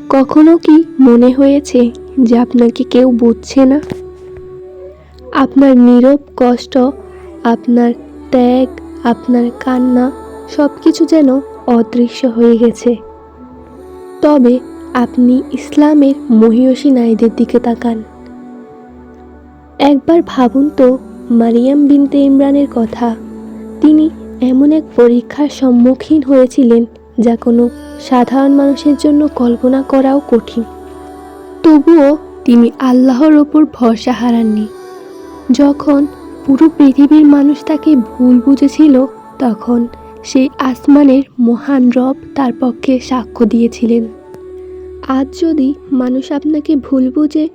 কখনো কি মনে হয়েছে যে আপনাকে কেউ বুঝছে না? আপনার নীরব কষ্ট, আপনার ত্যাগ, আপনার কান্না সবকিছু যেন অদৃশ্য হয়ে গেছে। তবে আপনি ইসলামের মহিয়সী নারীদের দিকে তাকান। একবার ভাবুন তো মারিয়াম বিনতে ইমরানের কথা। তিনি এমন এক পরীক্ষার সম্মুখীন হয়েছিলেন যা কোনো সাধারণ মানুষের জন্য কল্পনা করাও কঠিন। তবুও তিনি আল্লাহর ওপর ভরসা হারাননি। যখন পুরো পৃথিবীর মানুষ তাকে ভুল বুঝেছিল, তখন সেই আসমানের মহান রব তার পক্ষে সাক্ষ্য দিয়েছিলেন। আজ যদি মানুষ আপনাকে ভুল বুঝে,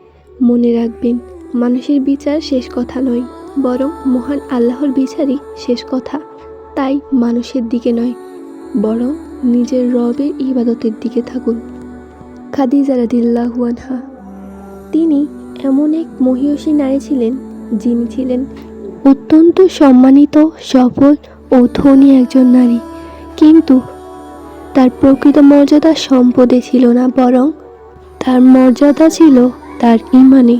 মনে রাখবেন, মানুষের বিচার শেষ কথা নয়, বরং মহান আল্লাহর বিচারই শেষ কথা। তাই মানুষের দিকে নয়, বরং নিজের রবের ইবাদতের দিকে থাকুন। খাদিজা রাদিয়াল্লাহু আনহা, তিনি এমন এক মহিয়সী নারী ছিলেন যিনি ছিলেন অত্যন্ত সম্মানিত, সফল ও ধনী একজন নারী। কিন্তু তার প্রকৃত মর্যাদা সম্পদে ছিল না, বরং তার মর্যাদা ছিল তার ঈমানে।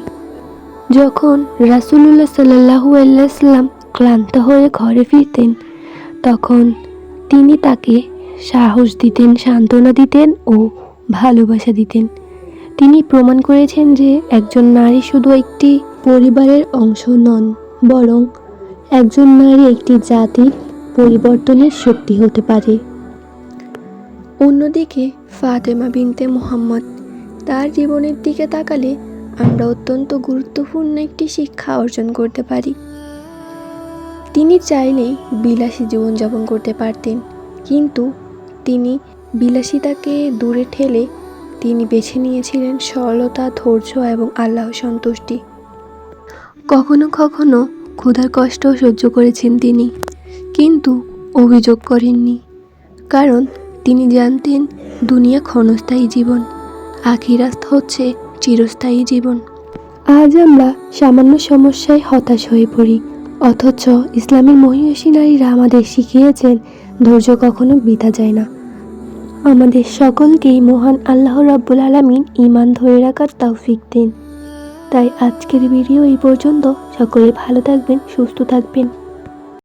যখন রাসূলুল্লাহ সাল্লাল্লাহু আলাইহি ওয়াসাল্লাম ক্লান্ত হয়ে ঘরে ফিরতেন, তখন তিনি তাকে সাহস দিতেন, সান্ত্বনা দিতেন ও ভালোবাসা দিতেন। তিনি প্রমাণ করেছেন যে একজন নারী শুধু একটি পরিবারের অংশ নন, বরং একজন নারী একটি জাতির পরিবর্তনের শক্তি হতে পারে। অন্যদিকে ফাতেমা বিনতে মুহাম্মদ, তার জীবনের দিকে তাকালে আমরা অত্যন্ত গুরুত্বপূর্ণ একটি শিক্ষা অর্জন করতে পারি। তিনি চাইলেই বিলাসী জীবনযাপন করতে পারতেন, কিন্তু তিনি বিলাসিতাকে দূরে ঠেলে তিনি বেছে নিয়েছিলেন সরলতা, ধৈর্য এবং আল্লাহ সন্তুষ্টি। কখনো কখনো ক্ষুধার কষ্ট সহ্য করেছেন তিনি, কিন্তু অভিযোগ করেননি, কারণ তিনি জানতেন দুনিয়া ক্ষণস্থায়ী জীবন, আখিরাত হচ্ছে চিরস্থায়ী জীবন। আজ আমরা সামান্য সমস্যায় হতাশ হয়ে পড়ি, অথচ ইসলামের মহিয়সী নারীরা আমাদের শিখিয়েছেন ধৈর্য কখনো বৃথা যায় না। আমাদের সকলকেই মহান আল্লাহ রাব্বুল আলামিন ঈমান ধরে রাখার তৌফিক দিন। তাই আজকের ভিডিও এই পর্যন্ত। সকলে ভালো থাকবেন, সুস্থ থাকবেন।